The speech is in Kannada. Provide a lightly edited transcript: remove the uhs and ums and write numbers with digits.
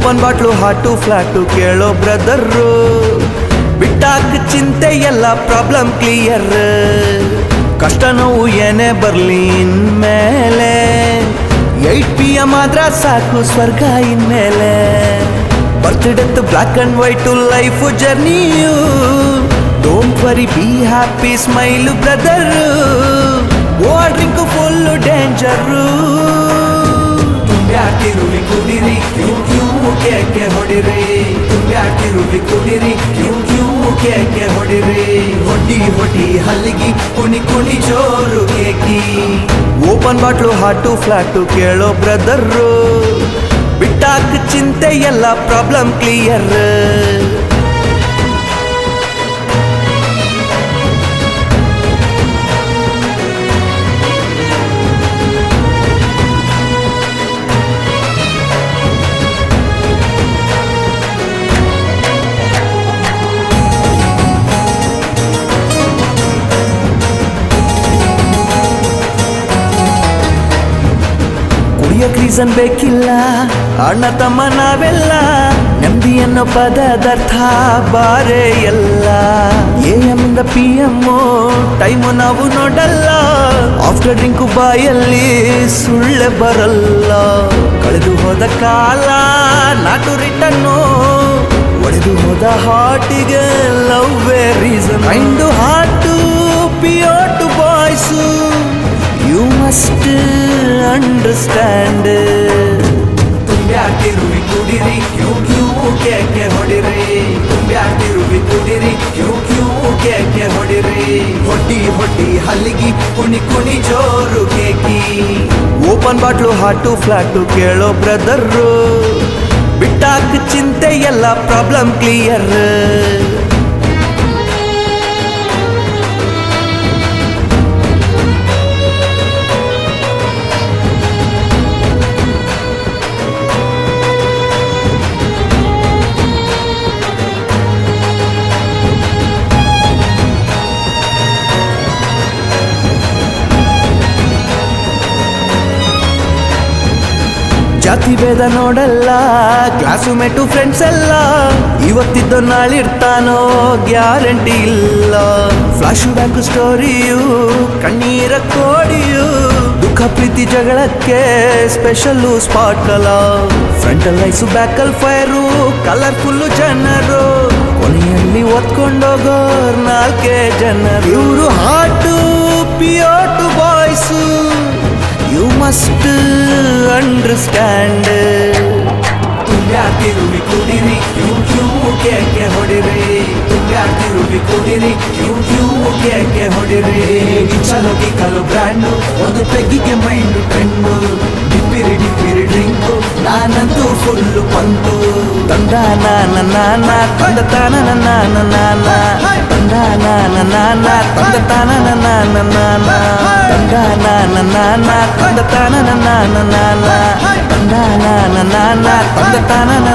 ಓಪನ್ ಬಾಟ್ಲು ಹಾಟು ಫ್ಲಾಟು ಕೇಳೋ ಬ್ರದರ್ರು, ಬಿಟ್ಟಾಕ ಚಿಂತೆ ಎಲ್ಲ ಪ್ರಾಬ್ಲಮ್ ಕ್ಲಿಯರ್. ಕಷ್ಟ ನೋವು ಏನೇ ಬರ್ಲಿ ಇನ್ಮೇಲೆ 8 PM ಆದ್ರ ಸಾಕು ಸ್ವರ್ಗ ಇನ್ಮೇಲೆ. ಬರ್ತ್ಡೇತ್ ಬ್ಲಾಕ್ ಅಂಡ್ ವೈಟು ಲೈಫ್ ಜರ್ನಿಯು, don't worry be happy smile brother. Drink full danger. ತುಂಬ್ಯಾಕಿರುವಿ ಕುಡಿರಿ ಕ್ಯೂ ಕ್ಯೂ ಕೇಕೆ ಹೊಡಿರಿ, ತುಂಬ್ಯಾಕಿರುವಿ ಕುಡಿರಿ ಕ್ಯೂ ಕ್ಯೂ ಕೇಕೆ ಹೊಡಿರಿ. ಹೊಡಿ ಹೊಡಿ ಹಲ್ಲಿಗಿ ಕುಣಿ ಕುಣಿ ಜೋರು ಕೇಕಿ. ಓಪನ್ ಬಾಟ್ಲು ಹಾಟು ಫ್ಲಾಟು ಕೇಳೋ ಬ್ರದರ್ರು, ಬಿಟ್ಟಾಕ ಚಿಂತೆ ಎಲ್ಲ ಪ್ರಾಬ್ಲಮ್ ಕ್ಲಿಯರ್. ರೀಸನ್ ಬೇಕಿಲ್ಲ ಅಣ್ಣ ತಮ್ಮ ನಾವೆಲ್ಲ, ನೆಮ್ಮದಿ ಅನ್ನೋ ಪದದರ್ಥ ಬಾರೆ ಎಲ್ಲ. AM ಇಂದ PM ಟೈಮು ನಾವು ನೋಡಲ್ಲ, ಆಫ್ಟರ್ ಡ್ರಿಂಕು ಬಾಯಲ್ಲಿ ಸುಳ್ಳೆ ಬರಲ್ಲ. ಕಳೆದು ಹೋದ ಕಾಲ ನಾಟು ರಿಟರ್ನು, ಒಡೆದು ಹೋದ ಹಾರ್ಟಿಗೆ ಲವ್ವೇ ರೀಸನ್. ಮೈಂಡು ಹಾರ್ಟು ಪಿಯೋಟು ಬಾಯ್ಸು, ಯು ಮಸ್ಟ್ ಅಂಡರ್ಸ್ಟ್ಯಾಂಡ್. ತುಂಬ್ಯಾಕಿರುವಿ ಕುಡಿರಿ ಕ್ಯೂ ಕ್ಯೂ ಕೇಕೆ ಹೊಡಿರಿ, ತುಂಬ್ಯಾಕಿರುವಿ ಕುಡಿರಿ ಕ್ಯೂ ಕ್ಯೂ ಕೇಕೆ ಹೊಡಿರಿ. ಹೊಡಿ ಹೊಡಿ ಹಲ್ಲಿಗಿ ಕುಣಿ ಕುಣಿ ಜೋರು ಕೇಕಿ. ಓಪನ್ ಬಾಟ್ಲು ಹಾಟು ಫ್ಲಾಟು ಕೇಳೋ ಬ್ರದರ್ರು, ಬಿಟ್ಟಾಕ ಚಿಂತೆ ಎಲ್ಲ ಪ್ರಾಬ್ಲಮ್ ಕ್ಲಿಯರ್. ಜಾತಿ ಭೇದ ನೋಡಲ್ಲ, ಕ್ಲಾಸು ಮೇಟು ಫ್ರೆಂಡ್ಸ್ ಎಲ್ಲ, ಇವತ್ತಿದ್ದು ನಾಳಿರ್ತಾನೋ ಗ್ಯಾರಂಟಿ ಇಲ್ಲ. ಫ್ಲಾಶು ಬ್ಯಾಕ್ ಸ್ಟೋರಿಯು ಕಣ್ಣೀರ ಕೋಡಿಯು, ದುಃಖ ಪ್ರೀತಿ ಜಗಳಕ್ಕೆ ಸ್ಪೆಷಲ್ಲು ಸ್ಪಾಟ್ ಅಲ್ಲ. ಫ್ರಂಟಲ್ ಐಸು ಬ್ಯಾಕಲ್ ಫೈರು ಕಲರ್ಫುಲ್ಲು ಜನರು, ಕೊನೆಯಲ್ಲಿ ಒತ್ಕೊಂಡೋಗೋ 4 ಜನರು. ಇವರು ಹಾಟು ಪಿಯೋಟು ಬಾಯ್ಸು, ಯು ಮಸ್ಟ್ ಅಂಡರ್ಸ್ಟ್ಯಾಂಡ್. ತುಂಬ್ಯಾಕಿರುವಿ ಕುಡಿರಿ ಕ್ಯೂ ಕ್ಯೂ ಕೇಕೆ ಹೊಡಿರಿ, ತುಂಬ್ಯಾಕಿರುವಿ ಕುಡಿರಿ ಕ್ಯೂ ಕ್ಯೂ ಕೇಕೆ ಹೊಡಿರಿ. ಚಲೋಗಿ ಕಲು ಬ್ರ್ಯಾಂಡು, ಒಂದು ಪೆಗ್ಗಿಗೆ ಮೈಂಡು ಟ್ರೆಂಡು, ಡಿಪ್ಪಿರಿ ಡಿಪ್ಪಿರಿ ಡ್ರಿಂಕು, ನಾನಂತೂ ಫುಲ್ಲು ಪಂತು. ತಂದ ನಾನ ನಾನ ತಂದ ತಾನ ನಾನ ನಾನ, ತಂದ ನಾನ ನಾನ ತಂದ ತಾನ ನಾನ ನಾನ, ತಂದ ನಾನ ನಾನ ತಂದ ತಾನ ನಾನ ನಾನ, ತಂದ ನಾನ ನಾನ ತಂದ ತಾನ.